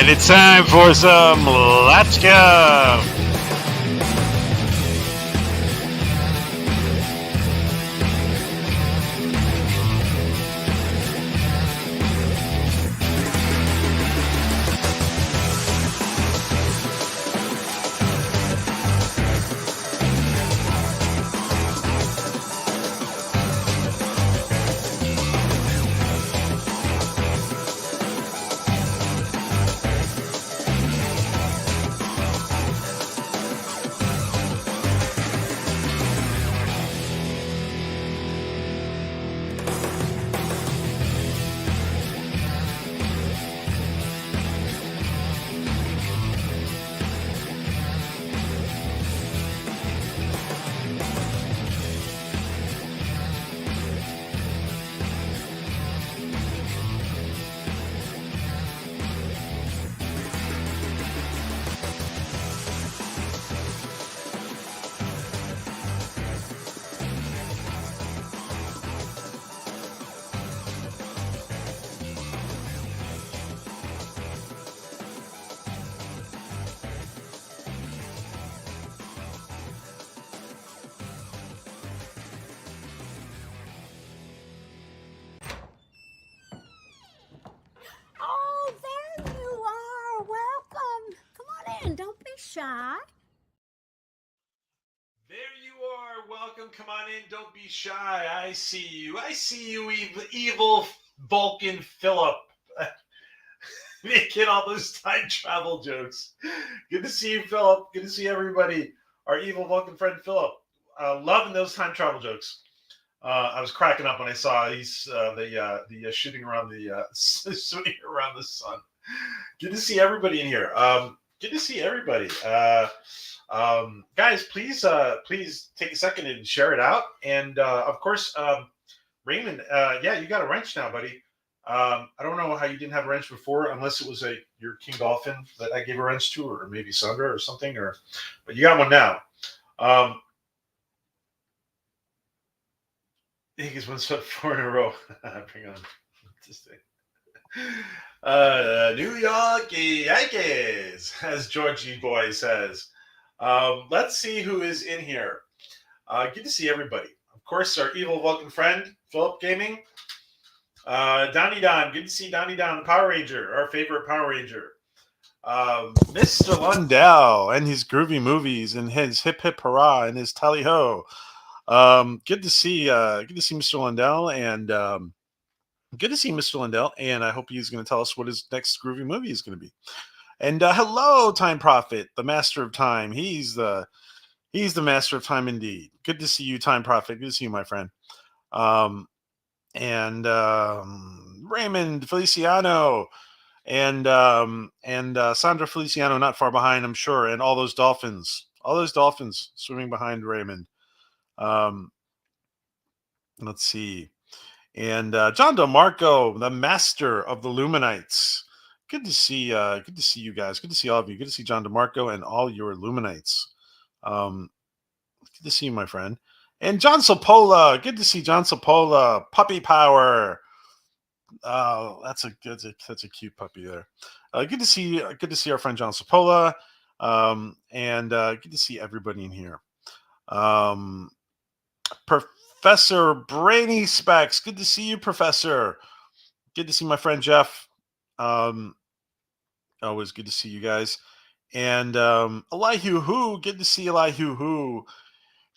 right, it's time for some Latchkuuum. Oh, there you are. Welcome. Come on in. Don't be shy. There you are. Welcome. Come on in. Don't be shy. I see you. I see you, evil Vulcan Philip. Making all those time travel jokes. Good to see you, Philip. Good to see everybody. Our evil Vulcan friend, Philip. Loving those time travel jokes. I was cracking up when I saw the shooting around the shooting around the sun. Good to see everybody in here. Good to see everybody. Guys, please take a second and share it out. And of course, Raymond, yeah, you got a wrench now, buddy. I don't know how you didn't have a wrench before, unless it was your King Dolphin that I gave a wrench to, or maybe Sandra or something. But you got one now. Yankees won 4 in a row. Bring on. New York Yankees, as Georgie Boy says. Let's see who is in here. Good to see everybody. Of course, our evil Vulcan friend, Philip Gaming. Donnie Don. Good to see Donnie Don, the Power Ranger, our favorite Power Ranger. Mr. Lundell and his groovy movies and his hip hip hurrah and his tally ho. Good to see Mr. Lundell and good to see Mr. Lundell, and I hope he's going to tell us what his next groovy movie is going to be. And hello, Time Prophet, the master of time. He's the master of time indeed. Good to see you, Time Prophet. Good to see you, my friend. Raymond Feliciano and Sandra Feliciano, not far behind, I'm sure, and all those dolphins swimming behind Raymond. Let's see. And John DeMarco, the master of the Luminites. Good to see you guys. Good to see all of you. Good to see John DeMarco and all your Luminites. Good to see you, my friend. And John Sopola. Good to see John Sopola. Puppy power. Oh, that's a cute puppy there. Good to see our friend John Sopola. And good to see everybody in here. Professor Brainy Specs. Good to see you, Professor. Good to see my friend Jeff. Always good to see you guys. And Elihu Who. Good to see Elihu Who.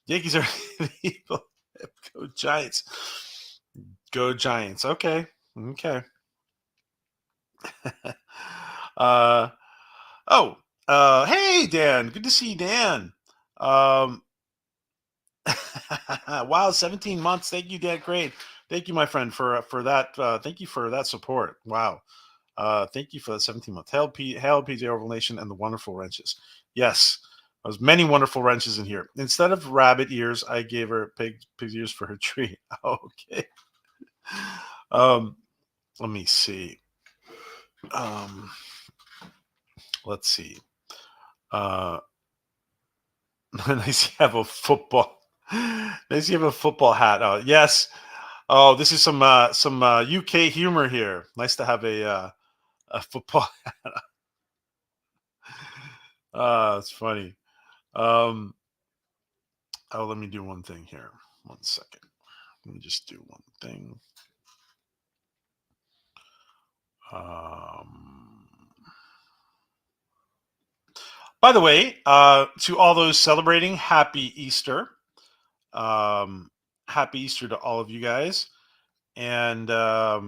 Yankees are evil. Go Giants. Go Giants. Okay. Hey, Dan. Good to see you, Dan. Wow, 17 months. Thank you, Dan. Great. Thank you, my friend, for that. Thank you for that support. Wow. Thank you for the 17 months. Hail PJ Orville Nation and the wonderful wrenches. Yes, there's many wonderful wrenches in here. Instead of rabbit ears, I gave her pig's ears for her tree. Okay. Let me see. Let's see. Nice you have a football. Nice you have a football hat. Oh, yes. Oh, this is some UK humor here. Nice to have a football hat. It's funny. Um, oh, let me do one thing here. 1 second. Let me just do one thing. Um, by the way, to all those celebrating, happy Easter. Um, Happy Easter to all of you guys. And I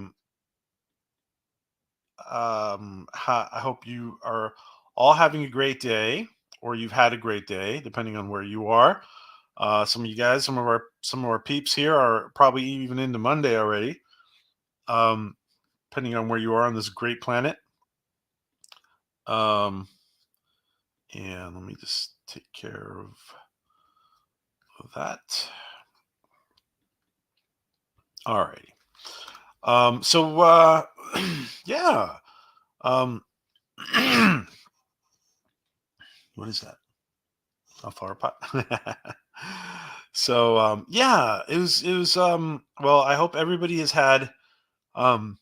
hope you are all having a great day, or you've had a great day, depending on where you are. Some of you guys, some of our peeps here are probably even into Monday already. Depending on where you are on this great planet. Um, and let me just take care of that. All righty. So yeah. Um, what is that? A flower pot. So yeah, it was well, I hope everybody has had um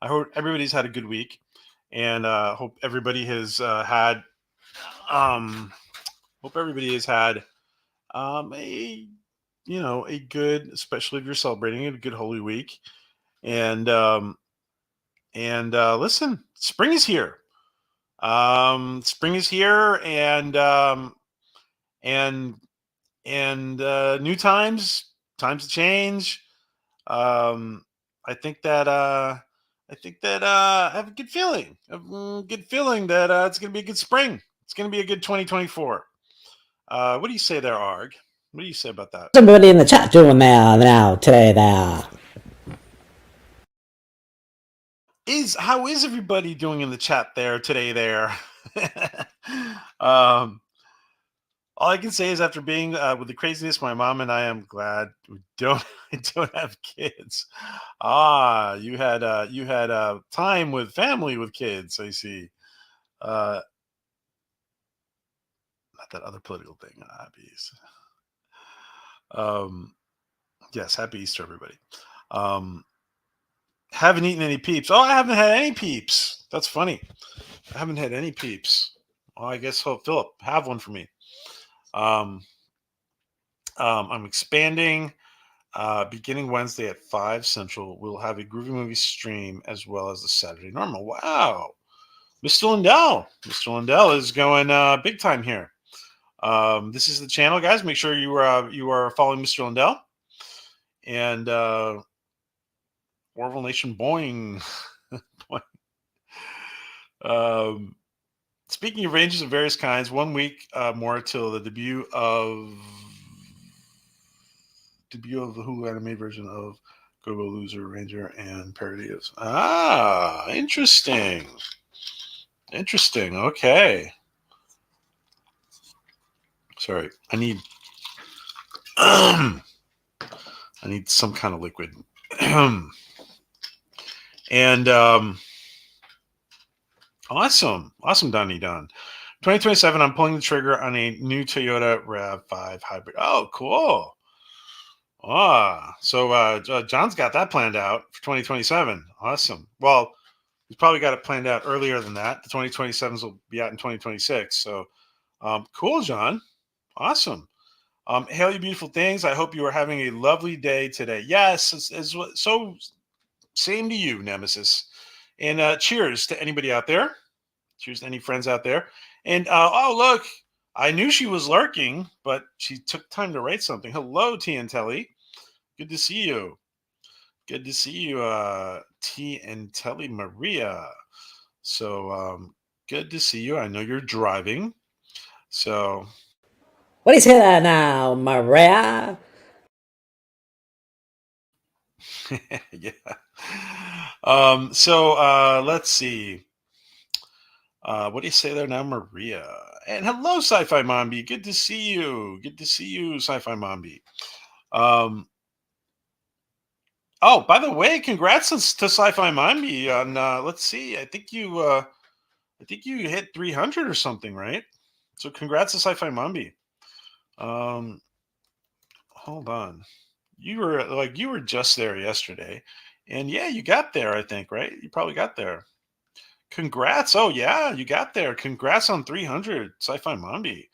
I hope everybody's had a good week, and hope everybody has had um hope everybody has had a a good, especially if you're celebrating it, a good Holy Week. And listen, spring is here. Spring is here, and new times to change. Um, I think that I have a good feeling, that it's going to be a good spring. It's going to be a good 2024. What do you say there, Arg? What do you say about that? What's everybody in the chat doing there now today there? How is everybody doing in the chat there today? There, um, all I can say is, after being with the craziness, my mom and I, am glad we don't don't have kids. You had time with family with kids. I see. Uh, Not that other political thing. Hobbies. Um, yes, happy Easter, everybody. Um, haven't eaten any peeps. Oh, I haven't had any peeps. That's funny. I haven't had any peeps. Well, I guess Philip, have one for me. Um, I'm expanding. Beginning Wednesday at 5 Central, we'll have a Groovy Movie stream as well as the Saturday Normal. Wow. Mr. Lindell. Mr. Lindell is going big time here. This is the channel, guys. Make sure you are following Mr. Lindell. And Orville Nation Boing. um, Speaking of ranges of various kinds, 1 week more till the debut of the Hulu anime version of Go Go Loser Ranger and Parodies. Interesting. Interesting. Okay. Sorry, I need I need some kind of liquid. And awesome, Donnie Don. 2027, I'm pulling the trigger on a new Toyota RAV5 hybrid. Oh, cool. So John's got that planned out for 2027. Awesome. Well, he's probably got it planned out earlier than that. The 2027s will be out in 2026. So cool, John. Awesome. Hail, you beautiful things. I hope you are having a lovely day today. Yes, so same to you, Nemesis. And cheers to anybody out there. Cheers to any friends out there. And oh, look, I knew she was lurking, but she took time to write something. Hello, T and Telly. Good to see you. Good to see you, T and Telly Maria. So good to see you. I know you're driving. So What do you say there now, Maria? yeah. So let's see. What do you say there now, Maria? And hello, Sci-Fi Mombi. Good to see you. Good to see you, Sci-Fi Mombi. Oh, by the way, congrats to Sci-Fi Mombi on. Let's see. I think you hit 300 or something, right? So congrats to Sci-Fi Mombi. Hold on. You were just there yesterday, and yeah, you got there. I think, right? You probably got there. Congrats. Oh, yeah, you got there. Congrats on 300, Sci-Fi Mambi.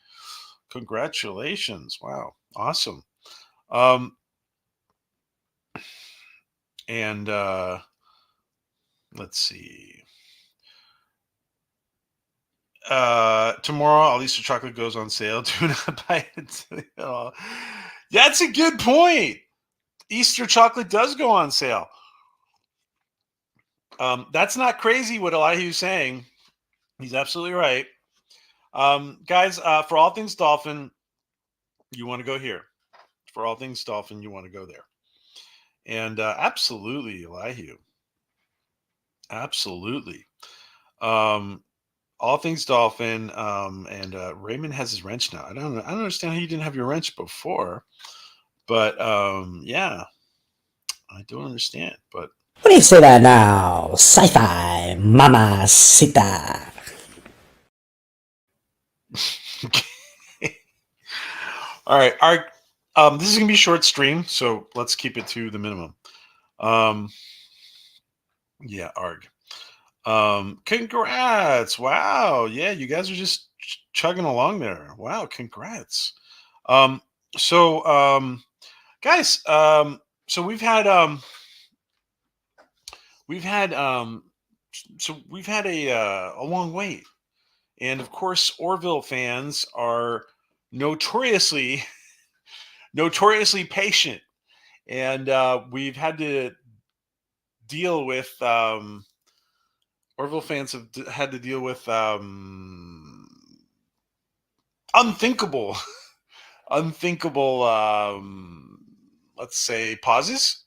Congratulations. Wow. Awesome. Um, and let's see. Tomorrow, all Easter chocolate goes on sale. Do not buy it. Oh, that's a good point. Easter chocolate does go on sale. That's not crazy what Elihu's saying. He's absolutely right. Guys, for all things dolphin, you want to go here. For all things dolphin, you want to go there. And absolutely, Elihu. Absolutely. All things dolphin. And Raymond has his wrench now. I don't understand how you didn't have your wrench before. But yeah, I don't understand. But What do you say that now? Sci-fi mamacita. all right, this is gonna be a short stream, so let's keep it to the minimum. Yeah, arg. Congrats! Wow, yeah, you guys are just chugging along there. Wow, congrats. Um, so guys, so we've had a long wait, and of course, Orville fans are notoriously patient, and we've had to deal with Orville fans have had to deal with unthinkable unthinkable let's say pauses,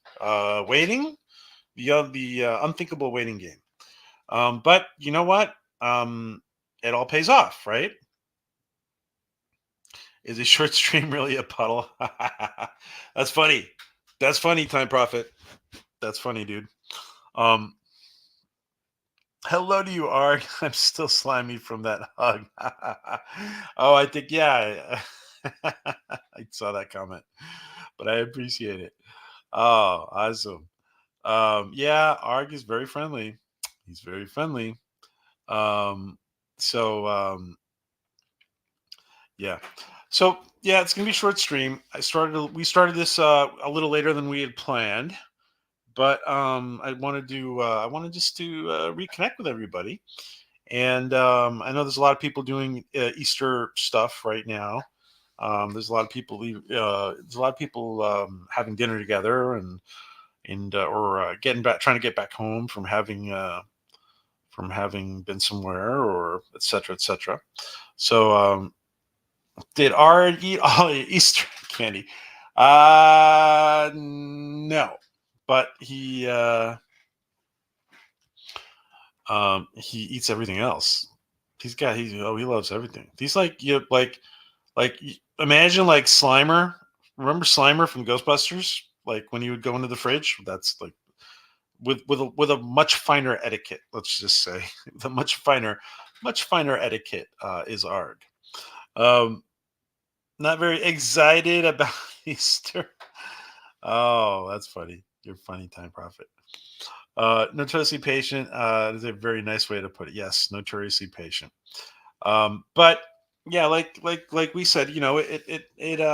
waiting, the unthinkable waiting game. But you know what? It all pays off, right? Is a short stream really a puddle? That's funny. That's funny, Time Prophet. That's funny, dude. Hello to you, Arg. I'm still slimy from that hug. Oh, I think, yeah. I saw that comment, but I appreciate it. Oh, awesome. Yeah, Arg is very friendly. He's very friendly. Um, so, yeah. So, yeah, it's going to be a short stream. We started this a little later than we had planned, but I wanted just to reconnect with everybody. And I know there's a lot of people doing Easter stuff right now. There's a lot of people having dinner together and or getting back, trying to get back home from having been somewhere, or etc. etc. So did Art eat all the Easter candy? No, but he eats everything else. He loves everything. He's like, imagine like Slimer. Remember Slimer from Ghostbusters? Like when you would go into the fridge, that's like with a much finer etiquette. Let's just say the much finer etiquette is Arg. Um, Not very excited about Easter. Oh, that's funny. You're funny, Time Prophet. Notoriously patient is a very nice way to put it. Yes, notoriously patient. But yeah, like we said, it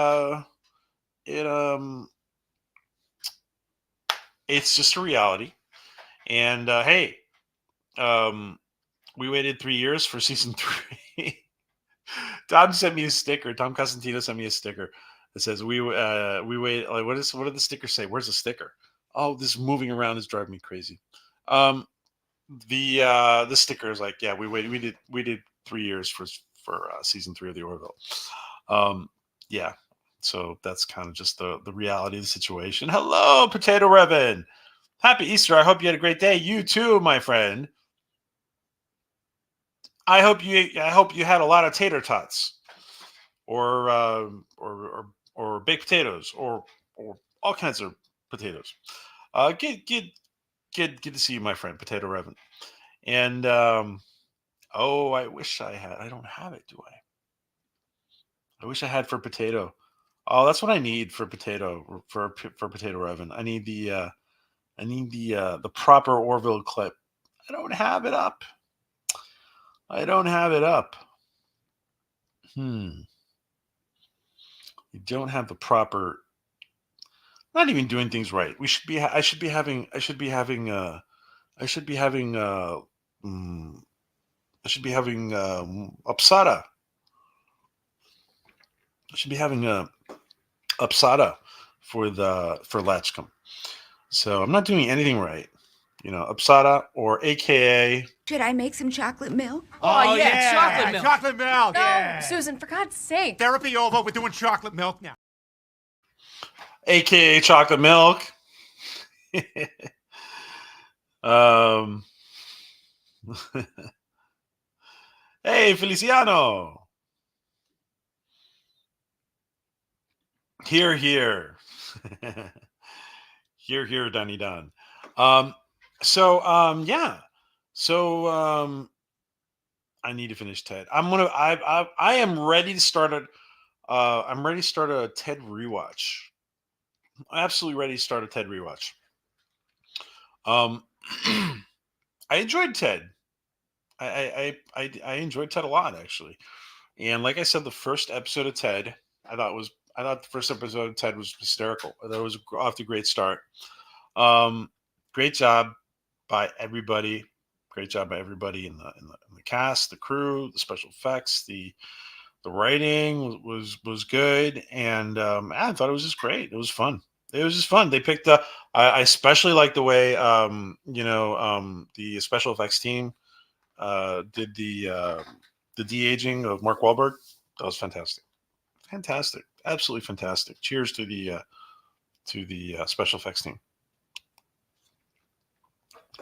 it's just a reality. And hey, um, we waited 3 years for season 3. Tom sent me a sticker. Tom Cosentino sent me a sticker that says we wait. Like, what did the sticker say? Where's the sticker? Oh, this moving around is driving me crazy. Um, the sticker is like, yeah, we did 3 years for season 3 of the Orville. Yeah, so that's kind of just the reality of the situation. Hello, Potato Revan. Happy Easter. I hope you had a great day. You too, my friend. I hope you had a lot of tater tots, or or baked potatoes, or all kinds of potatoes. Good to see you, my friend, Potato Revan. And oh, I wish I had. I don't have it, do I? I wish I had for potato. Oh, that's what I need for potato for Potato Revan. I need the proper Orville clip. I don't have it up. I don't have it up. You don't have the proper. Not even doing things right. We should be. I should be having. I should be having. I should be having. Mm, I should be having upsada. I should be having upsada for Latchkuuum. So I'm not doing anything right. Upsada or AKA. Should I make some chocolate milk? Oh, yeah, chocolate milk. Chocolate milk. No, Yeah. Susan, for God's sake. Therapy over. We're doing chocolate milk now. AKA chocolate milk. Hey, Feliciano. Here. Here, Donny Don. Yeah. So I need to finish Ted. I am ready to start I'm ready to start a Ted rewatch. I'm absolutely ready to start a Ted rewatch. I enjoyed Ted. I enjoyed Ted a lot, actually. And like I said, the first episode of Ted, I thought the first episode of Ted was hysterical. I thought it was off to a great start. Great job by everybody. Great job by everybody in the cast, the crew, the special effects, the writing was good, and I thought it was just great. It was fun. It was just fun. They picked the. I especially like the way the special effects team did the de-aging of Mark Wahlberg. That was fantastic. Fantastic. Absolutely fantastic. Cheers to the special effects team.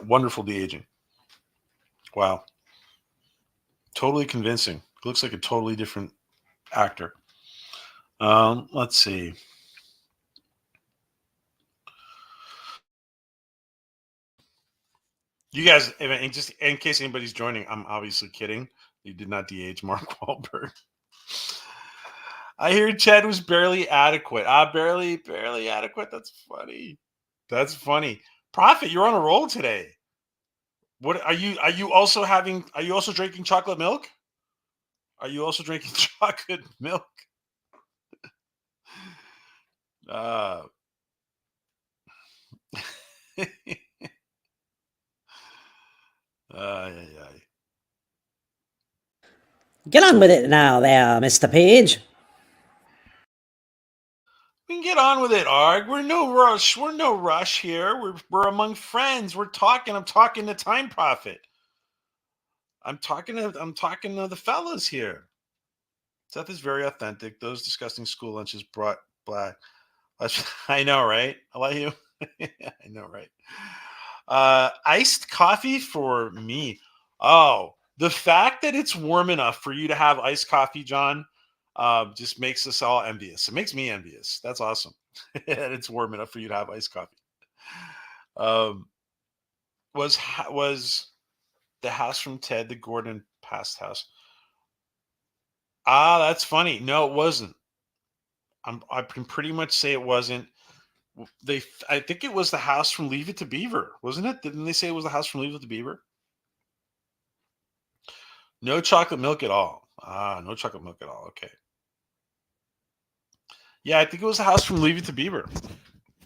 Wonderful de-aging. Wow. Totally convincing. Looks like a totally different actor. Let's see. You guys, just in case anybody's joining, I'm obviously kidding. You did not de-age Mark Wahlberg. I hear Ted was barely adequate. Barely adequate. That's funny. That's funny. Prophet, you're on a roll today. What are you? Are you also drinking chocolate milk? Are you also drinking chocolate milk? Get on with it now there, Mr. Page. We can get on with it, Arg. We're no rush. We're no rush here. We're among friends. We're talking. I'm talking to Time Prophet. I'm talking to the fellas here. Seth is very authentic. Those disgusting school lunches brought black. I know, right? I like you. I know, right? Iced coffee for me. Oh, the fact that it's warm enough for you to have iced coffee, John, just makes us all envious. It makes me envious. That's awesome. And it's warm enough for you to have iced coffee. Was the house from Ted the Gordon Past house? That's funny. No, it wasn't. I can pretty much say it wasn't. I think it was the house from Leave It to Beaver, wasn't it? Didn't they say it was the house from Leave It to Beaver? No chocolate milk at all. No chocolate milk at all. Okay. Yeah, I think it was the house from Leave It to Beaver.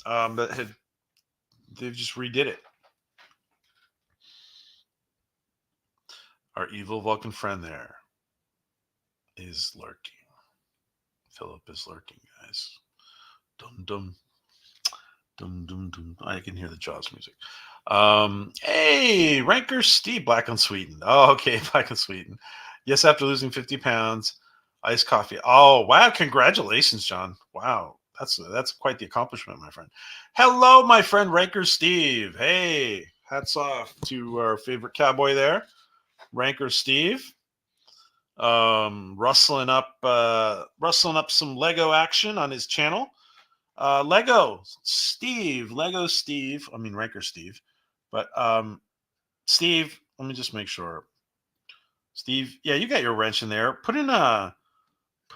They just redid it. Our evil Vulcan friend there is lurking. Philip is lurking, guys. Dum dum. Dum dum dum. I can hear the Jaws music. Hey, Ranker Steve, Black and Sweetened. Oh, okay, Black and Sweetened. Yes, after losing 50 pounds, iced coffee. Oh, wow! Congratulations, John. Wow, that's quite the accomplishment, my friend. Hello, my friend Ranker Steve. Hey, hats off to our favorite cowboy there, Ranker Steve. Rustling up some Lego action on his channel. Lego Steve. I mean Ranker Steve. But Steve, let me just make sure. Steve, yeah, you got your wrench in there. Put in a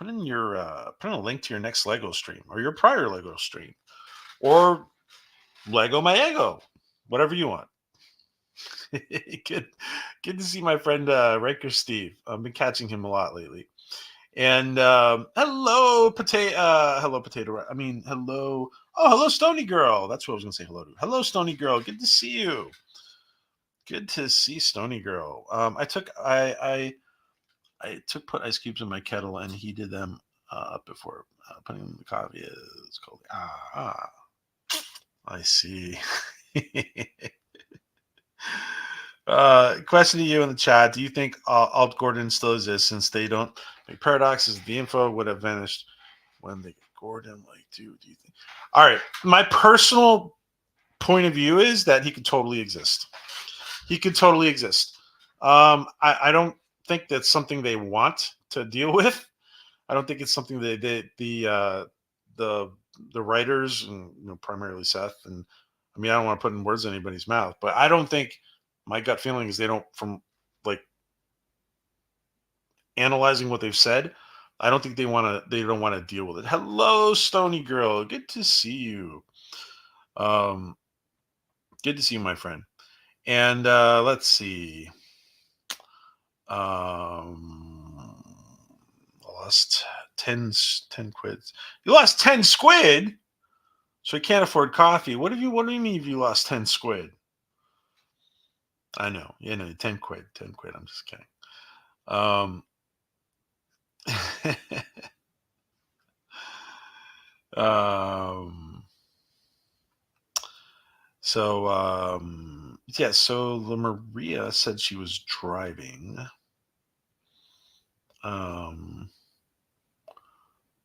link to your next Lego stream or your prior Lego stream. Or Lego My Ego. Whatever you want. good, good to see my friend Riker Steve. I've been catching him a lot lately. And hello, potato. Hello, potato. I mean, hello. Oh, hello, Stony Girl. That's what I was gonna say. Hello to. Hello, Stony Girl. Good to see you. Good to see Stony Girl. I took put ice cubes in my kettle and heated them up before putting them in the coffee. It's cold. I see. Question to you in the chat: do you think Alt Gordon still exists since they don't make paradoxes? The info would have vanished when they get Gordon. Like, do you think? All right, my personal point of view is that he could totally exist. He could totally exist. I don't think that's something they want to deal with. I don't think it's something that the writers and primarily Seth and I mean I don't want to put in words in anybody's mouth, but I don't think my gut feeling is they don't from like analyzing what they've said. I don't think they don't want to deal with it. Hello, Stony Girl. Good to see you. Good to see you, my friend. And let's see. Lost 10 quid. You lost 10 squid? So you can't afford coffee. What do you mean if you lost 10 squid? I know. 10 quid. 10 quid. I'm just kidding. So Maria said she was driving.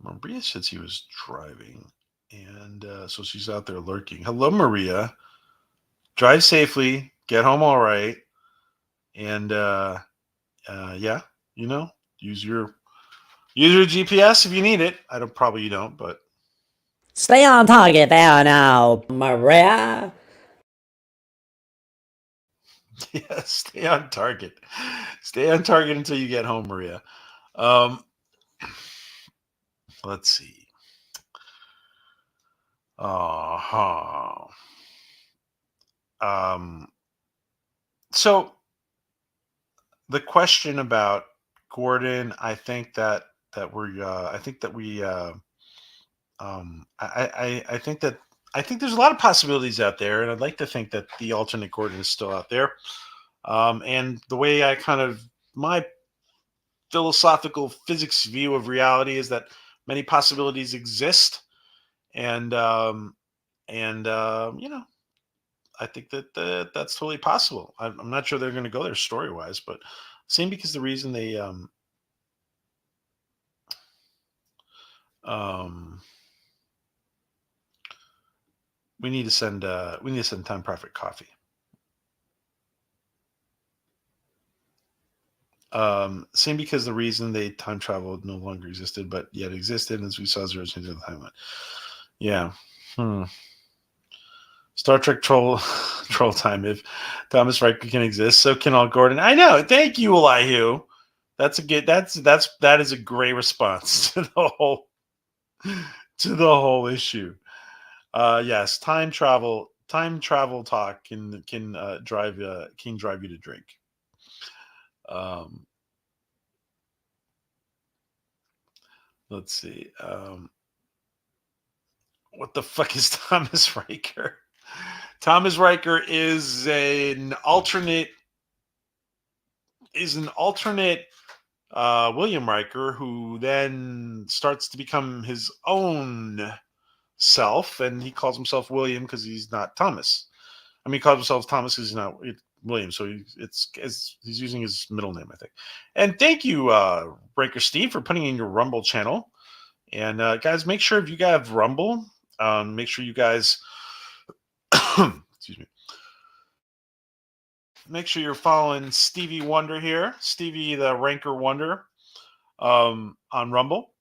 Maria said she was driving, and so she's out there lurking. Hello, Maria. Drive safely. Get home all right. And yeah, use your GPS if you need it. Probably you don't, but Stay on target there now, Maria. yeah, stay on target. Stay on target until you get home, Maria. Let's see. So the question about Gordon, I think that I think there's a lot of possibilities out there, and I'd like to think that the alternate Gordon is still out there. And the way my philosophical physics view of reality is that many possibilities exist, and I think that that's totally possible. I'm not sure they're going to go there story wise, but same because the reason they we need to send Time Profit coffee. Same because the reason they time traveled no longer existed, but yet existed as we saw zeros into the timeline. Yeah. Star Trek troll time. If Thomas Riker can exist, so can all Gordon. I know. Thank you, Elihu. That is a great response to the whole issue. Yes, time travel talk can drive you to drink. Let's see. What the fuck is Thomas Riker? Thomas Riker is an alternate William Riker who then starts to become his own self, and he calls himself William because he's not Thomas. I mean, he calls himself Thomas because he's not William, so he's using his middle name, I think. And thank you, Riker Steve, for putting in your Rumble channel. And guys, make sure if you guys have Rumble, make sure you guys excuse me. Make sure you're following Stevie Wonder here, Stevie the Ranker Wonder, on Rumble.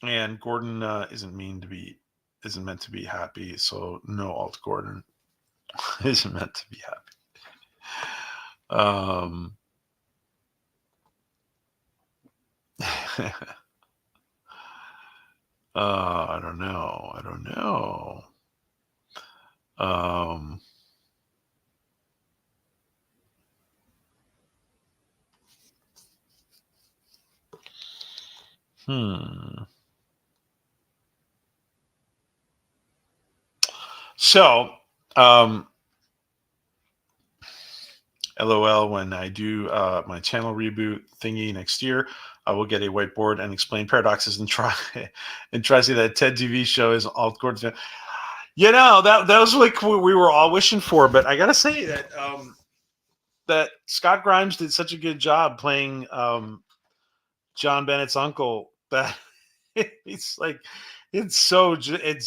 And Gordon isn't meant to be happy, so no Alt Gordon isn't meant to be happy. I don't know. So, LOL, when I do my channel reboot thingy next year, I will get a whiteboard and explain paradoxes and try to see that TED TV show is all Gordon's. You know, that was like what we were all wishing for. But I gotta say that that Scott Grimes did such a good job playing John Bennett's uncle that it's like it's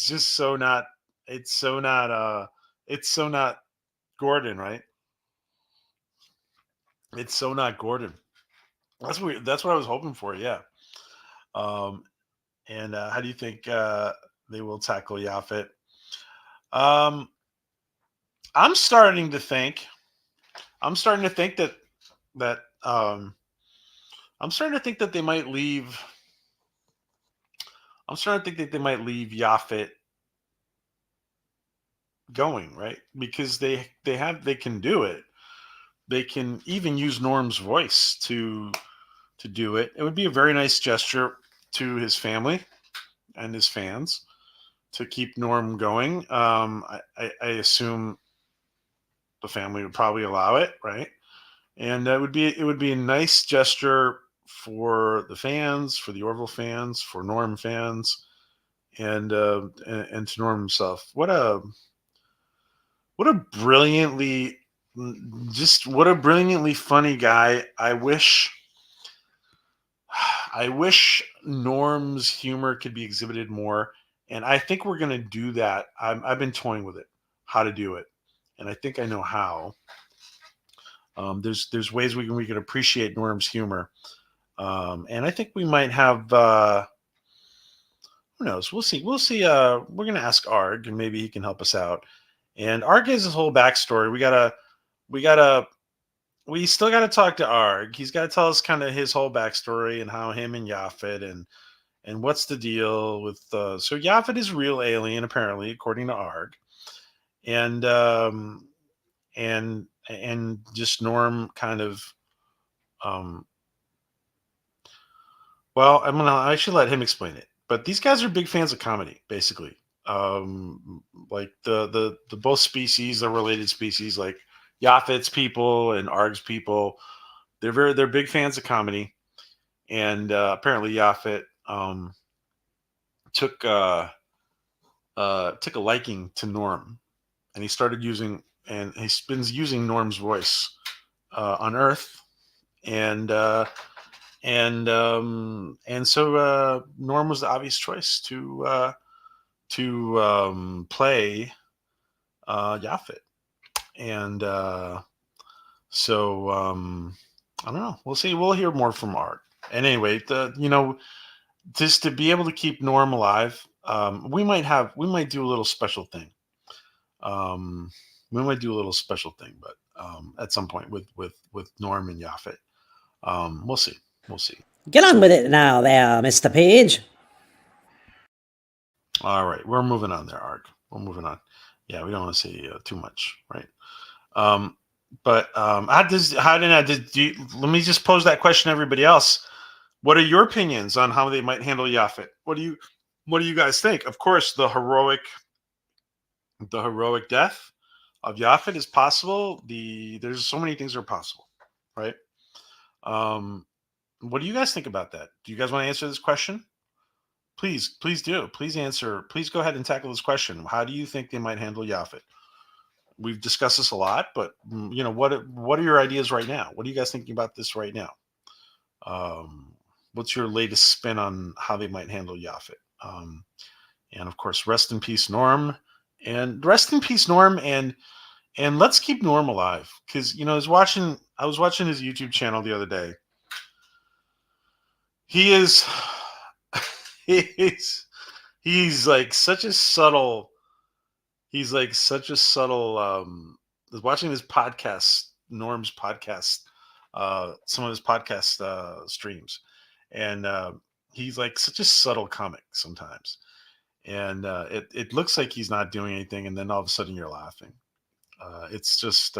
just so not it's so not Gordon, right? It's so not Gordon. That's weird. That's what I was hoping for. Yeah. Um, and how do you think they will tackle Yafit? Um, I'm starting to think. I'm starting to think that. I'm starting to think that they might leave. I'm starting to think that they might leave Yafit going, right? Because they can do it. They can even use Norm's voice to do it. It would be a very nice gesture to his family and his fans to keep Norm going. I assume the family would probably allow it, right? And it would be a nice gesture for the fans, for the Orville fans, for Norm fans, and to Norm himself. What a brilliantly funny guy. I wish Norm's humor could be exhibited more, and I think we're going to do that. I've been toying with it, how to do it, and I think I know how. There's ways we can appreciate Norm's humor, and I think we might have. Who knows? We'll see. We'll see. We're going to ask Arg, and maybe he can help us out. And Arg has his whole backstory. We still got to talk to Arg. He's got to tell us kind of his whole backstory and how him and Yafit and what's the deal with. So Yafit is a real alien, apparently, according to Arg, and just Norm kind of. Well, I should let him explain it. But these guys are big fans of comedy, basically. Like the both species are related species, like Yafit's people and Arg's people. They're big fans of comedy, and apparently Yafit took a liking to Norm, and he started using and he's been using Norm's voice on Earth, and so Norm was the obvious choice to play Yafit, and so I don't know. We'll see. We'll hear more from Art. And anyway, just to be able to keep Norm alive, we might do a little special thing. We might do a little special thing, but at some point with Norm and Yafit, we'll see. We'll see. Get on with it now there, Mr. Page. All right, we're moving on there, Arg. We're moving on. Yeah, we don't want to say too much, right? But let me just pose that question to everybody else. What are your opinions on how they might handle Yafit? What do you guys think? Of course, the heroic death of Yafit is possible. There's so many things that are possible, right? What do you guys think about that? Do you guys want to answer this question? Please do. Please answer. Please go ahead and tackle this question. How do you think they might handle Yafit? We've discussed this a lot, but what are your ideas right now? What are you guys thinking about this right now? What's your latest spin on how they might handle Yafit? And of course, rest in peace, Norm. And rest in peace, Norm. And let's keep Norm alive, because I was watching his YouTube channel the other day. He is he's like such a subtle. He's like such a subtle. Watching his podcast, Norm's podcast, some of his podcast streams, and he's like such a subtle comic sometimes, and it looks like he's not doing anything, and then all of a sudden you're laughing. It's just.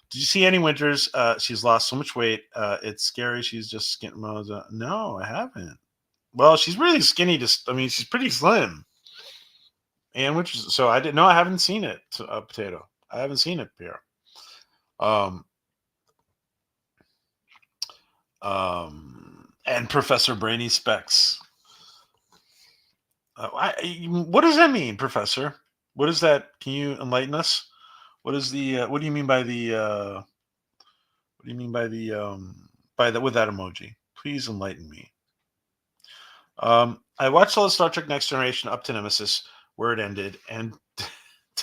Did you see Annie Winters? She's lost so much weight. It's scary. She's just getting. No, I haven't. Well, she's really skinny. I mean, she's pretty slim. And which is so I didn't know. I haven't seen it. Potato. I haven't seen it, Pierre. Um. And Professor Brainy Specs. What does that mean, Professor? What is that? Can you enlighten us? What is the? What do you mean by the? What do you mean by the? By the with that emoji? Please enlighten me. I watched all the Star Trek Next Generation up to Nemesis, where it ended, and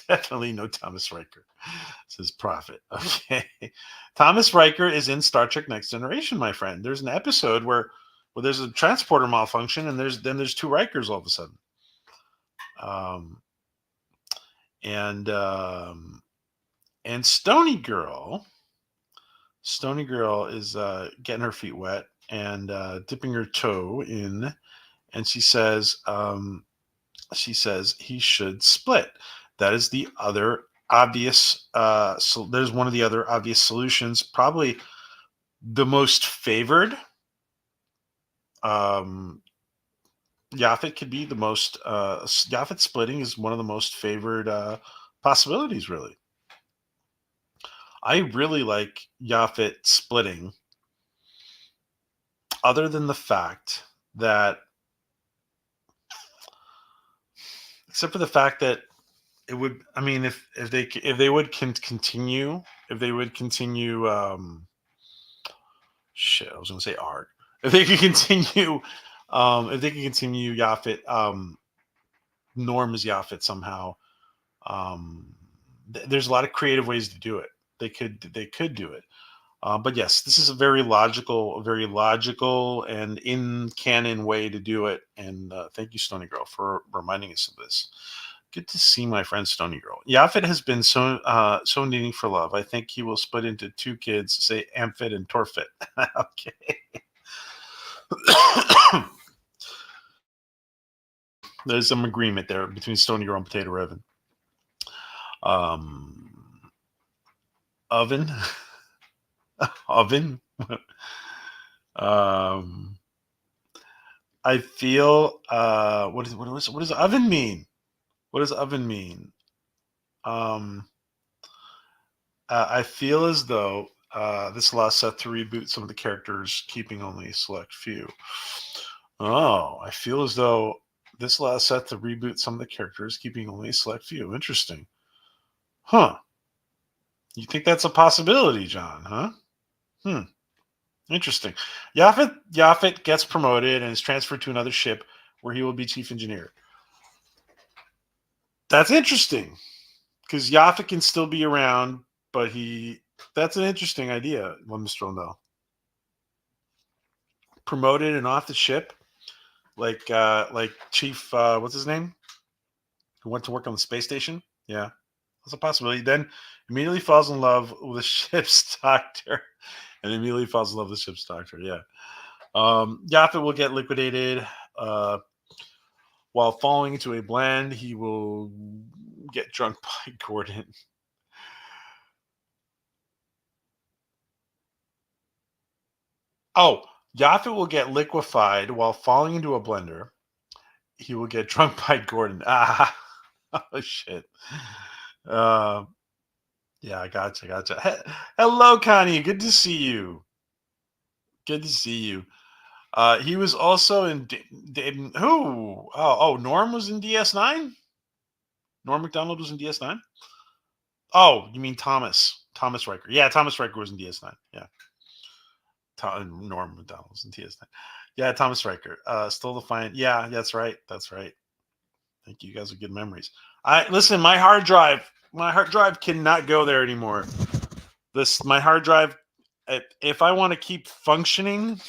definitely no Thomas Riker. Says Prophet. Okay, Thomas Riker is in Star Trek Next Generation, my friend. There's an episode where there's a transporter malfunction, and there's two Rikers all of a sudden. And Stony Girl is getting her feet wet and dipping her toe in, and she says he should split. That is the other obvious. So there's one of the other obvious solutions, probably the most favored. Yafit could be the most. Yafit splitting is one of the most favored possibilities, really. I really like Yafit splitting, other than the fact that, except for the fact that it would. I mean, if they would continue, shit, I was going to say art. If they could continue, Yafit, Norm is Yafit somehow. There's a lot of creative ways to do it. They could do it. But yes, this is a very logical and in canon way to do it. And thank you, Stony Girl, for reminding us of this. Good to see my friend Stony Girl. Yafit has been so needing for love. I think he will split into two kids, say Amphit and Torfit. Okay. There's some agreement there between Stony Girl and Potato Revan. Oven. I feel what does oven mean? What does oven mean? I feel as though this allows Seth to reboot some of the characters, keeping only a select few. Oh, I feel as though this allows Seth to reboot some of the characters, keeping only a select few. Interesting. Huh. You think that's a possibility, John, huh? Interesting. Yafit gets promoted and is transferred to another ship where he will be chief engineer. That's interesting, because Yafit can still be around, but that's an interesting idea, Mr. No. Promoted and off the ship, like Chief, what's his name? Who went to work on the space station? Yeah, that's a possibility. Then immediately falls in love with the ship's doctor. And immediately falls in love with the ship's doctor. Yeah. Yafit will get liquidated. While falling into a blend, he will get drunk by Gordon. Oh, Yafit will get liquefied while falling into a blender. He will get drunk by Gordon. Ah, oh, shit. Yeah, I gotcha. Hello, Connie. Good to see you. He was also in who? Oh, Norm was in DS9. Norm Macdonald was in DS9. Oh, you mean Thomas Riker? Yeah, Thomas Riker was in DS9. Yeah, Norm Macdonald was in DS9. Yeah, Thomas Riker. Still defiant. Yeah, that's right. Thank you. You guys are good memories. Listen. My hard drive cannot go there anymore. My hard drive. If I want to keep functioning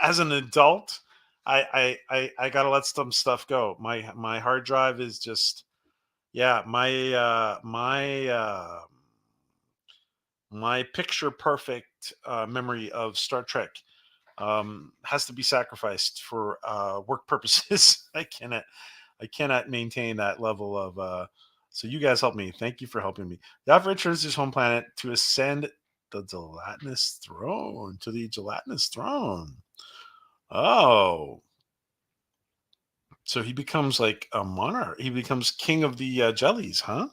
as an adult, I gotta let some stuff go. My hard drive is just, yeah, my picture perfect memory of Star Trek has to be sacrificed for work purposes. I cannot maintain that level of so you guys help me. Thank you for helping me. Yafit returns to his home planet to ascend the gelatinous throne. Oh, So he becomes like a monarch. He becomes king of the jellies, huh?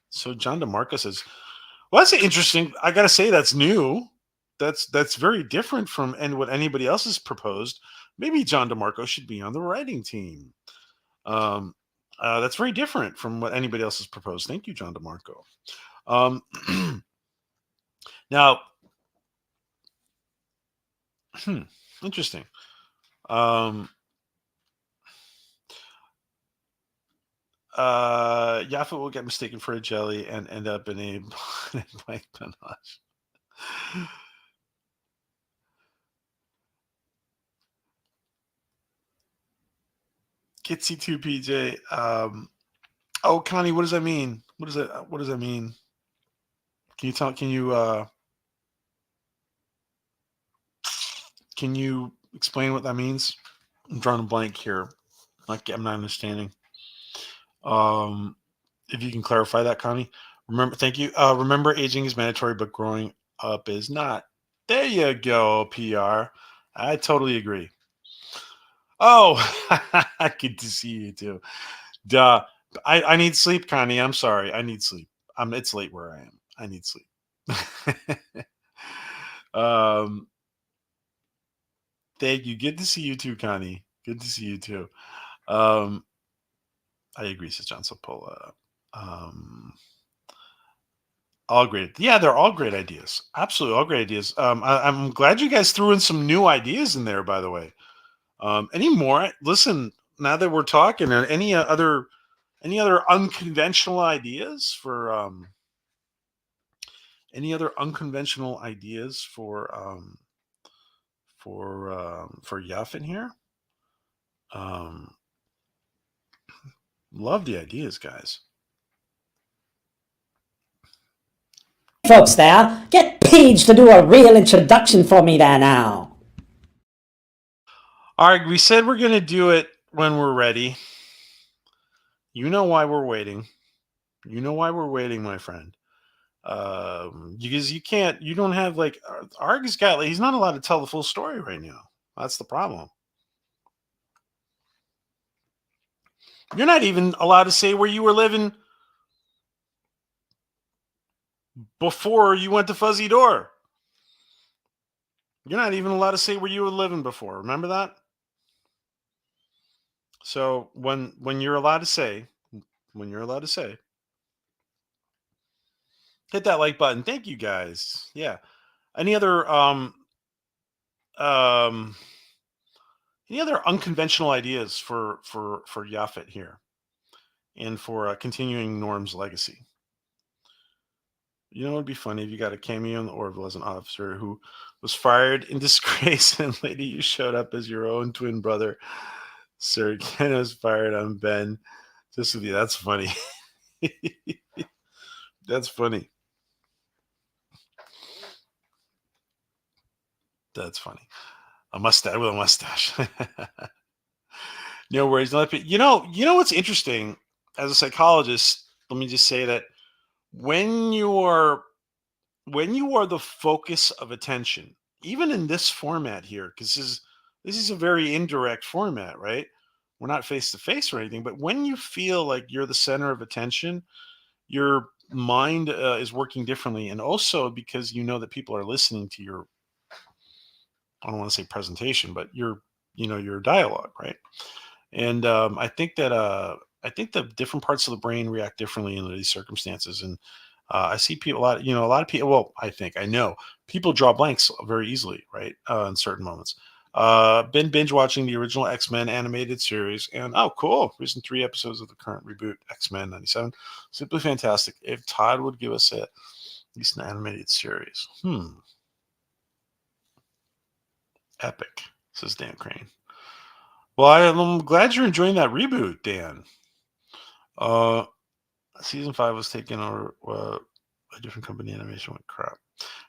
So John DeMarco says, "Well, that's interesting. I gotta say, that's new. That's very different from and what anybody else has proposed. Maybe John DeMarco should be on the writing team. Um, that's very different from what anybody else has proposed. Thank you, John DeMarco. Um, now, interesting. Um, Yafit will get mistaken for a jelly and end up in a blank panache. Kitsy 2 PJ. Oh, Connie, what does that mean? What does that mean? Can you explain what that means? I'm drawing a blank here. I'm not understanding. If you can clarify that, Connie. Thank you. Remember, aging is mandatory, but growing up is not. There you go, PR. I totally agree. Oh, good to see you too. Duh. I need sleep, Connie. I'm sorry. I need sleep. It's late where I am. I need sleep. Thank you. Good to see you too, Connie. Good to see you too. I agree, says John Sopola. All great. Yeah, they're all great ideas. Absolutely, all great ideas. I'm glad you guys threw in some new ideas in there, by the way. Any more? Listen, now that we're talking, any other unconventional ideas for for Yafin here? Love the ideas, guys. Folks there, get Paige to do a real introduction for me there now. All right, we said we're going to do it when we're ready. You know why we're waiting. You know why we're waiting, my friend. Because you don't have like Arg's got. He's not allowed to tell the full story right now. That's the problem. You're not even allowed to say where you were living before you went to Fuzzy Door. You're not even allowed to say where you were living before. Remember that? So when you're allowed to say, hit that like button. Thank you guys. Yeah. Any other unconventional ideas for Yafit here and for continuing Norm's legacy? You know, it'd be funny if you got a cameo in the Orville as an officer who was fired in disgrace, and later you showed up as your own twin brother. Sir Ken was fired on Ben. Just with you, that's funny. That's funny. That's funny. A mustache with a mustache. No worries. You know what's interesting as a psychologist. Let me just say that when you are the focus of attention, even in this format here, because this is a very indirect format, right? We're not face to face or anything, but when you feel like you're the center of attention, your mind is working differently, and also because you know that people are listening to your, I don't want to say presentation, but your dialogue, right? And I think the different parts of the brain react differently in these circumstances, and I see people a lot of people. Well, I know people draw blanks very easily, right? In certain moments. Been binge watching the original X-Men animated series, and oh, cool! Recent 3 episodes of the current reboot X-Men '97. Simply fantastic. If Todd would give us at least an animated series, epic, says Dan Crane. Well, I'm glad you're enjoying that reboot, Dan. Season 5 was taken over a different company. Animation went crap.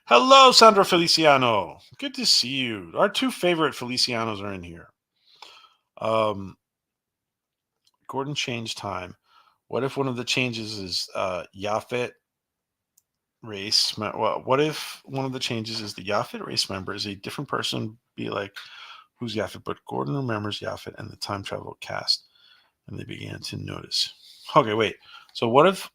Hello, Sandra Feliciano. Good to see you. Our 2 favorite Felicianos are in here. Gordon changed time. What if one of the changes is Yafit race? Well, what if one of the changes is the Yafit race member is a different person? Be like, who's Yafit? But Gordon remembers Yafit and the time travel cast. And they began to notice. Okay, wait. So what if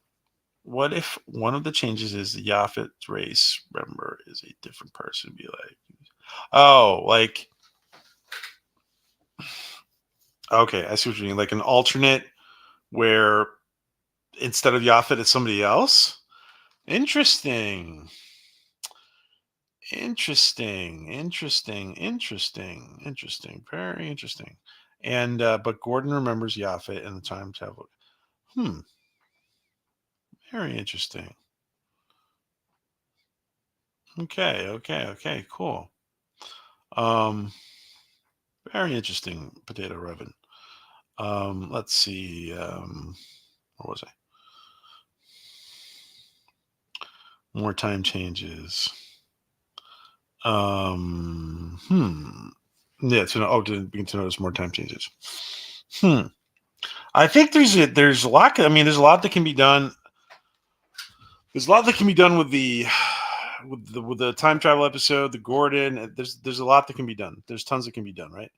one of the changes is the Yafit race member is a different person? Be like, oh, like, okay, I see what you mean. Like an alternate where instead of Yafit, it's somebody else. Interesting. Very interesting. And but Gordon remembers Yafit and the time travel. Very interesting. Okay, cool. Very interesting, Potato Revan. Let's see. Where was I? More time changes. Yeah, didn't begin to notice more time changes. I think there's a lot. I mean, there's a lot that can be done. There's a lot that can be done with the time travel episode, the Gordon. There's a lot that can be done. There's tons that can be done, right?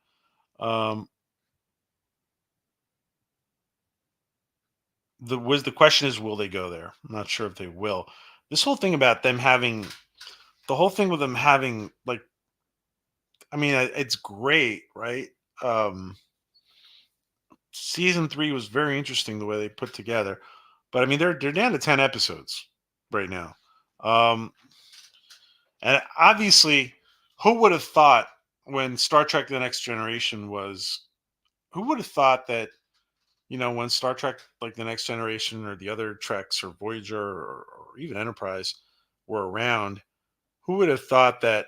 The question is, will they go there? I'm not sure if they will. This whole thing about them having the whole thing with them having like, I mean, it's great, right? Season 3 was very interesting the way they put together, but I mean, they're down to 10 episodes right now, and obviously, who would have thought when Star Trek: The Next Generation was? Who would have thought that when Star Trek like The Next Generation or the other Treks or Voyager or even Enterprise were around? Who would have thought that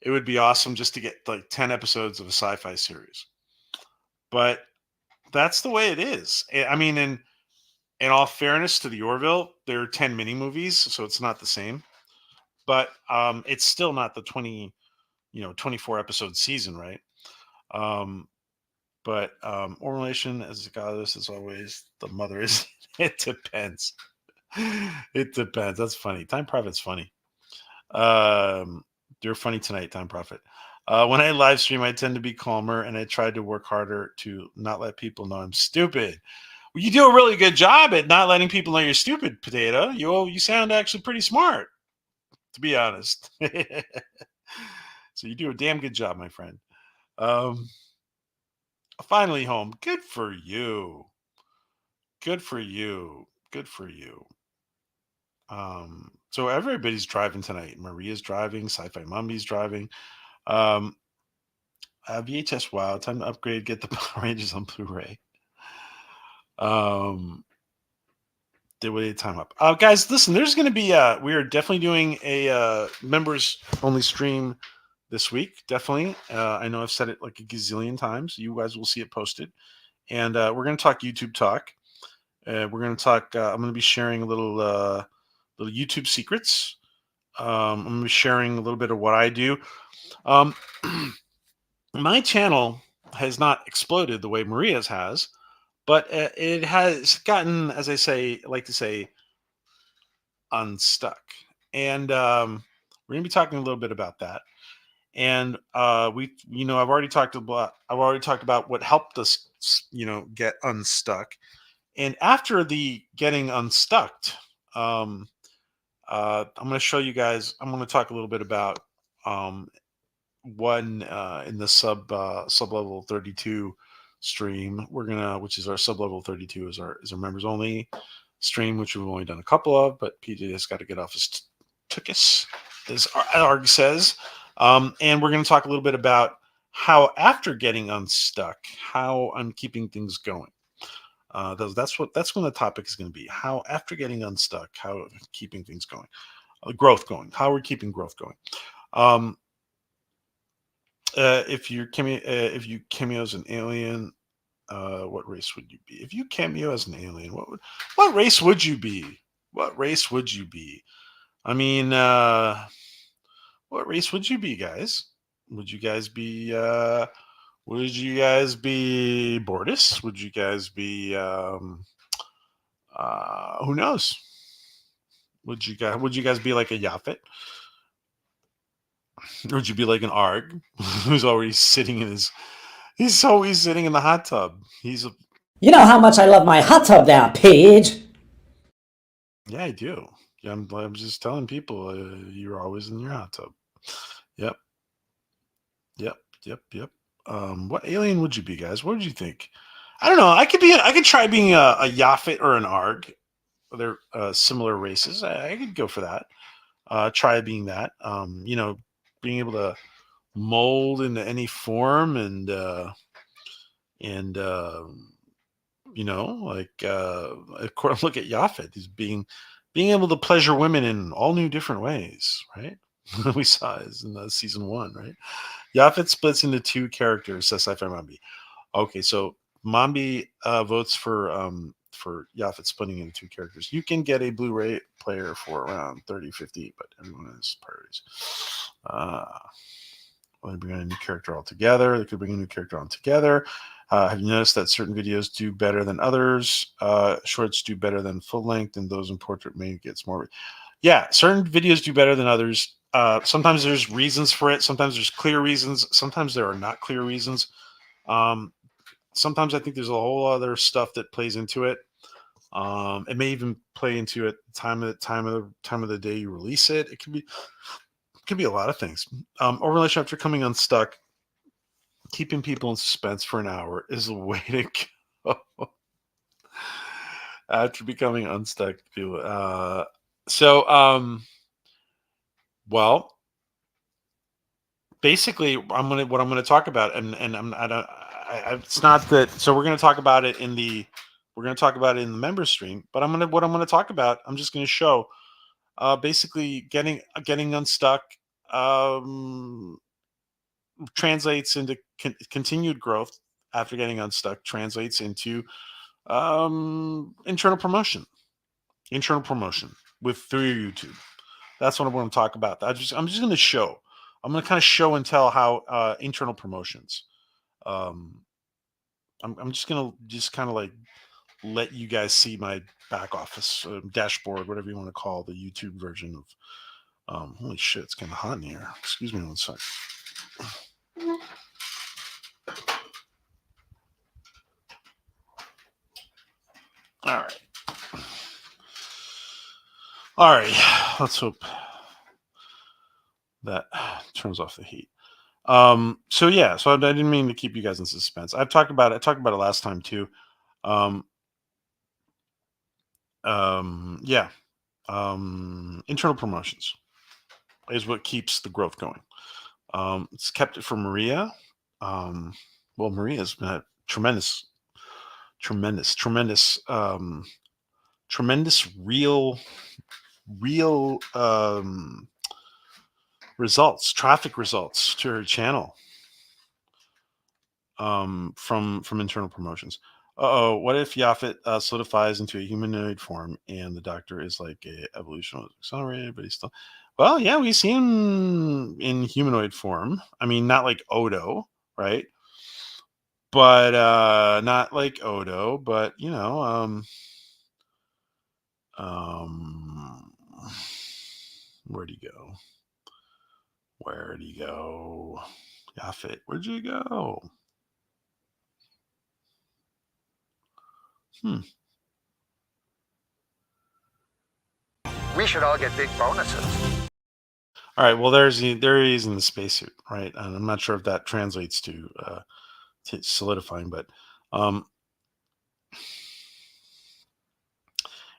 it would be awesome just to get like 10 episodes of a sci-fi series? But that's the way it is. I mean, in all fairness to the Orville, there are 10 mini movies, so it's not the same. But it's still not the 24 episode season, right? But Orvillation as a goddess is always the mother is. It depends. It depends. That's funny. Time Prophet's funny. You're funny tonight, Time Prophet. When I live stream, I tend to be calmer, and I try to work harder to not let people know I'm stupid. Well, you do a really good job at not letting people know you're stupid, Potato. You sound actually pretty smart, to be honest. So you do a damn good job, my friend. Finally home. Good for you. Good for you. Good for you. So everybody's driving tonight. Maria's driving. Sci-Fi Mummy's driving. VHS Wow. Time to upgrade. Get the Power Rangers on Blu-ray. Did wait time up. Guys, listen. There's going to be. We are definitely doing a members only stream this week. Definitely. I know I've said it like a gazillion times. You guys will see it posted, and we're going to talk YouTube talk. We're going to talk. I'm going to be sharing a little YouTube secrets. I'm going to be sharing a little bit of what I do. My channel has not exploded the way Maria's has, but it has gotten, as I like to say, unstuck. And we're going to be talking a little bit about that. And I've already talked about what helped us, get unstuck. And after the getting unstuck, I'm going to show you guys. I'm going to talk a little bit about one in the sub level 32 stream. Which is our sub level 32 is our members only stream, which we've only done a couple of, but PJ has got to get off his tuchus, as Arg says. And we're going to talk a little bit about how after getting unstuck, how I'm keeping things going. That's when the topic is going to be. How after getting unstuck, how keeping things going, growth going. How we're keeping growth going. If you cameo as an alien, what race would you be? If you cameo as an alien, what race would you be? What race would you be? I mean, what race would you be, guys? Would you guys be Bortus? Would you guys be who knows? Would you guys be like a Yafit? Or would you be like an Arg who's already sitting in his? He's always sitting in the hot tub. He's You know how much I love my hot tub there, Paige. Yeah, I do. Yeah, I'm just telling people you're always in your hot tub. Yep, yep. What alien would you be, guys? What would you think? I don't know. I could try being a Yafit or an Arg. They're similar races. I could go for that. Try being that. Being able to mold into any form and of course, look at Yafet. He's being able to pleasure women in all new different ways, right? We saw this in season 1, right? Yafet splits into 2 characters, says Sci-Fi Mambi. Okay, so Mambi votes for Yafet splitting into 2 characters. You can get a Blu-ray player for around 30-50, but everyone has priorities. Well, they bring in a new character altogether. They could bring a new character on together. Have you noticed that certain videos do better than others? Shorts do better than full length, and those in portrait may gets more. Yeah, certain videos do better than others. Sometimes there's reasons for it. Sometimes there's clear reasons. Sometimes there are not clear reasons. Sometimes I think there's a whole other stuff that plays into it. It may even play into it time of the day you release it. It could be a lot of things. Orville after coming unstuck, keeping people in suspense for an hour is the way to go. After becoming unstuck, people. Well, basically, what I'm gonna talk about, and it's not that. So we're gonna talk about it in the member stream. But what I'm gonna talk about. I'm just gonna show, basically getting unstuck. Translates into continued growth after getting unstuck. Translates into internal promotion with through YouTube. That's what I want to talk about. I'm just going to show. I'm going to kind of show and tell how internal promotions. I'm just going to kind of like let you guys see my back office dashboard, whatever you want to call the YouTube version of. Holy shit, it's kind of hot in here. Excuse me one sec. All right. All right. Let's hope that turns off the heat. So yeah, so I didn't mean to keep you guys in suspense. I talked about it last time too. Yeah. Internal promotions is what keeps the growth going. It's kept it for Maria. Well, Maria's been a tremendous real results, traffic results to her channel from internal promotions. What if Yafit solidifies into a humanoid form and the doctor is like a evolution accelerated, but he's still. Well, yeah, we see him in humanoid form. I mean, not like Odo, right? But not like Odo, but where'd he go? Where'd he go? Yafit, where'd you go? We should all get big bonuses. All right. Well, there he is in the spacesuit, right? And I'm not sure if that translates to solidifying, but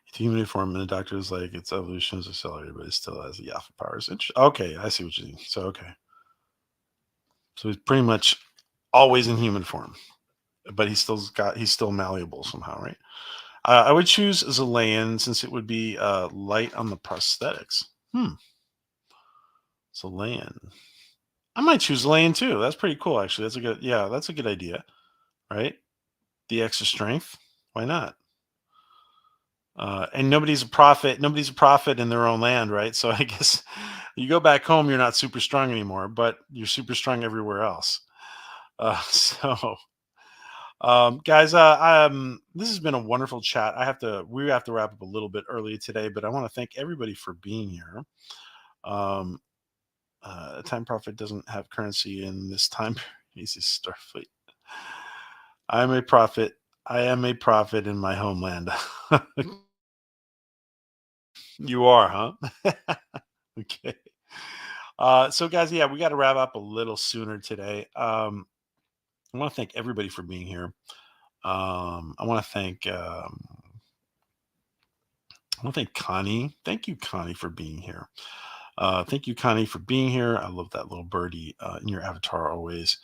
it's human uniform, and the doctor is like, its evolution is accelerated, but it still has the alpha powers. Okay, I see what you mean. So okay, so he's pretty much always in human form, but he's still malleable somehow, right? I would choose Zalayan since it would be light on the prosthetics. Zalayan. I might choose Lane too. That's pretty cool, actually. That's a good idea, right? The extra strength. Why not? And nobody's a prophet. Nobody's a prophet in their own land, right? So I guess you go back home, you're not super strong anymore, but you're super strong everywhere else. Guys, this has been a wonderful chat. We have to wrap up a little bit early today, but I want to thank everybody for being here. Time Prophet doesn't have currency in this time. He's a Starfleet. I'm a prophet. I am a prophet in my homeland. You are, huh? Okay. So guys, yeah, we got to wrap up a little sooner today. I want to thank everybody for being here. I want to thank Connie. Thank you, Connie, for being here. Thank you, Connie, for being here. I love that little birdie in your avatar always.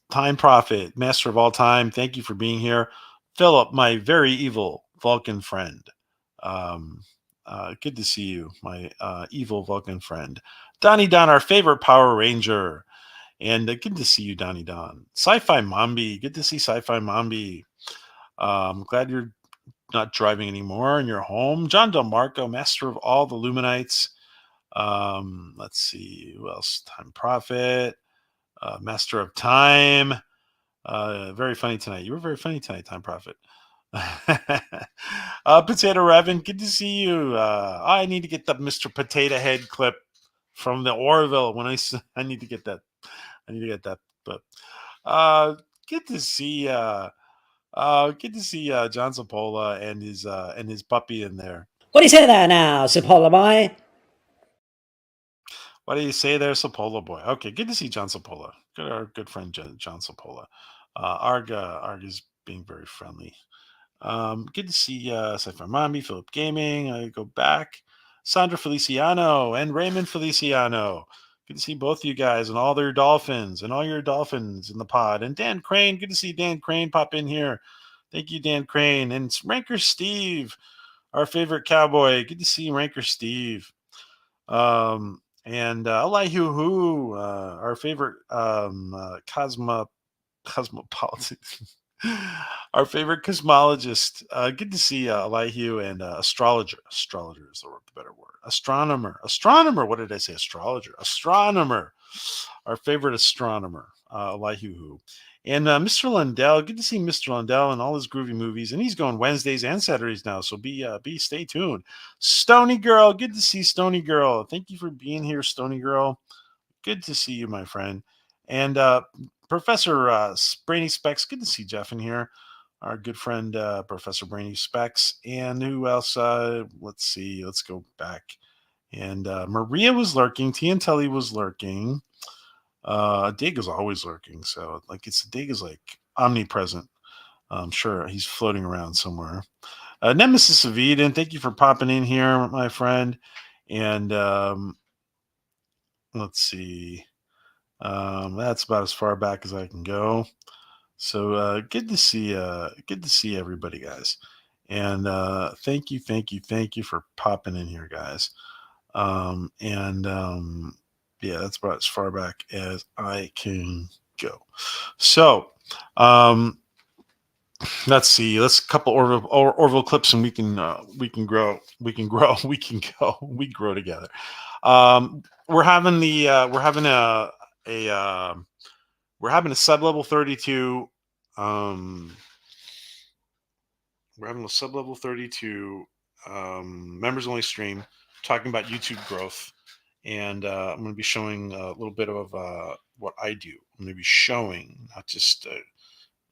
Time Prophet, master of all time. Thank you for being here. Philip, my very evil Vulcan friend. Good to see you, my evil Vulcan friend. Donnie Don, our favorite Power Ranger. And good to see you, Donnie Don. Sci-Fi Mambi. Good to see Sci-Fi Mambi. I'm glad you're not driving anymore and you're home. John Del Marco, master of all the Luminites. Let's see. Who else? Time Prophet. Master of Time. Very funny tonight. You were very funny tonight, Time Prophet. Potato Revan, good to see you. I need to get the Mr. Potato Head clip from the Orville when I need to get that. I need to get that. But good to see John Sapola and his puppy in there. What do you say there now, Cipolla boy? What do you say there, Sapola boy? Okay, good to see John Sapola. Our good friend John Sapola. Arg is being very friendly. Good to see Sci-Fi Mommy, Philip Gaming. I go back. Sandra Feliciano and Raymond Feliciano. Good to see both of you guys and all their dolphins and all your dolphins in the pod. And Dan Crane, good to see Dan Crane pop in here. Thank you, Dan Crane. And Ranker Steve, our favorite cowboy. Good to see Ranker Steve. And Elihu, our favorite cosmopolitan. Our favorite cosmologist. Good to see Elihu and astrologer. Astrologer is the better word. Astronomer. What did I say? Astrologer. Astronomer. Our favorite astronomer, Elihu. And Mr. Lundell. Good to see Mr. Lundell and all his groovy movies. And he's going Wednesdays and Saturdays now. So stay tuned. Stony Girl. Good to see Stony Girl. Thank you for being here, Stony Girl. Good to see you, my friend. And Professor Brainy Specs, good to see Jeff in here. Our good friend, Professor Brainy Specs. And who else? Let's see. Let's go back. And Maria was lurking. Tiantelli was lurking. Dig is always lurking. So, Dig is like omnipresent. I'm sure he's floating around somewhere. Nemesis of Eden, thank you for popping in here, my friend. And let's see. That's about as far back as I can go. So good to see everybody, guys. And thank you for popping in here, guys. Yeah, that's about as far back as I can go. So let's see. Let's a couple Orville clips, and we can grow together. We're having a sub-level 32 members only stream talking about YouTube growth, and I'm going to be showing a little bit of what I do. I'm going to be showing, not just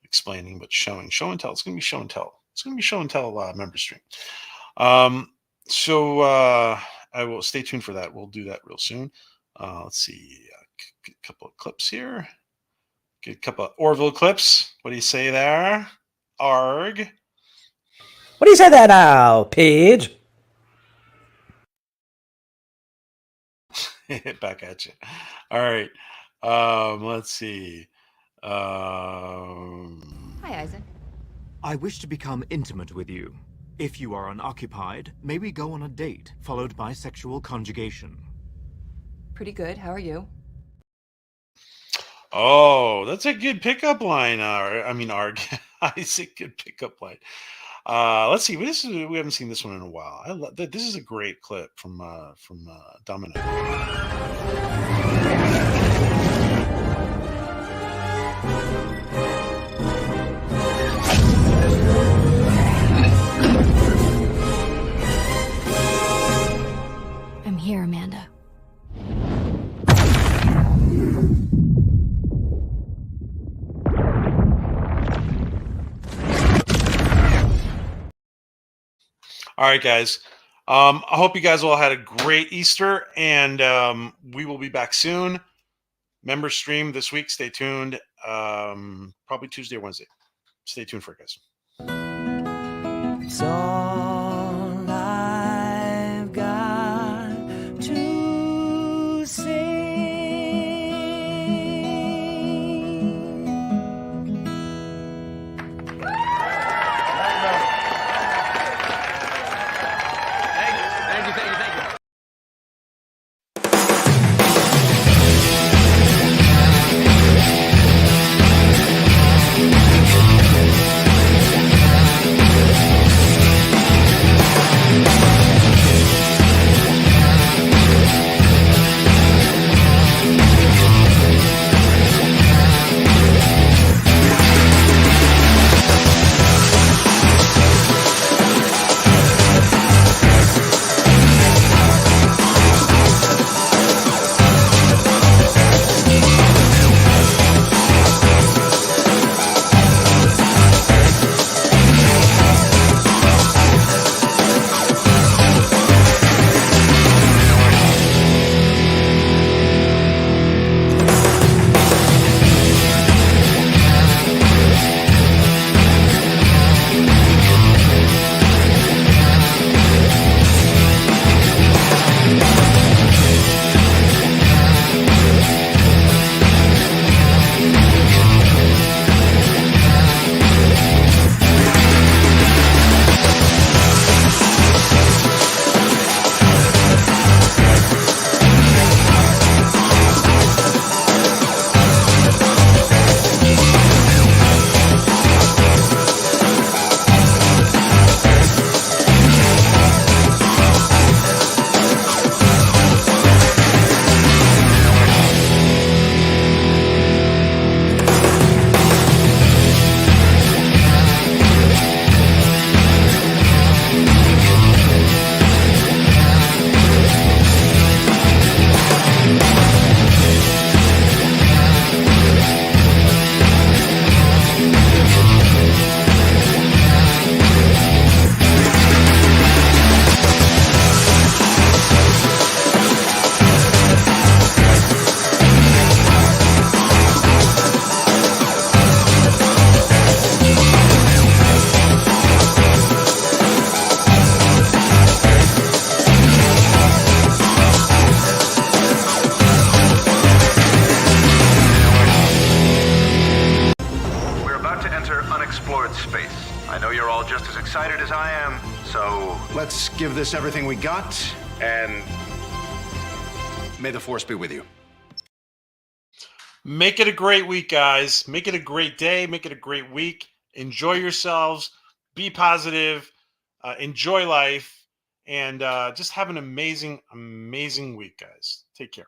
explaining, but showing. Show and tell. It's going to be show and tell. It's going to be show and tell member stream. So I will stay tuned for that. We'll do that real soon. Let's see. A couple of clips here. Get a couple of Orville clips. What do you say there? Arg. What do you say there now, Page? Back at you. All right. Let's see. Hi, Isaac. I wish to become intimate with you. If you are unoccupied, may we go on a date, followed by sexual conjugation. Pretty good. How are you? Oh, that's a good pickup line. Arg. It's a good pickup line. Let's see. We haven't seen this one in a while. This is a great clip from Dominic. I'm here, Amanda. All right, guys. I hope you guys all had a great Easter, and we will be back soon. Member stream this week. Stay tuned. Probably Tuesday or Wednesday. Stay tuned for it, guys. It's all I've got to say. Let's give this everything we got, and may the force be with you. Make it a great week, guys. Make it a great day. Make it a great week. Enjoy yourselves. Be positive. Enjoy life. And just have an amazing, amazing week, guys. Take care.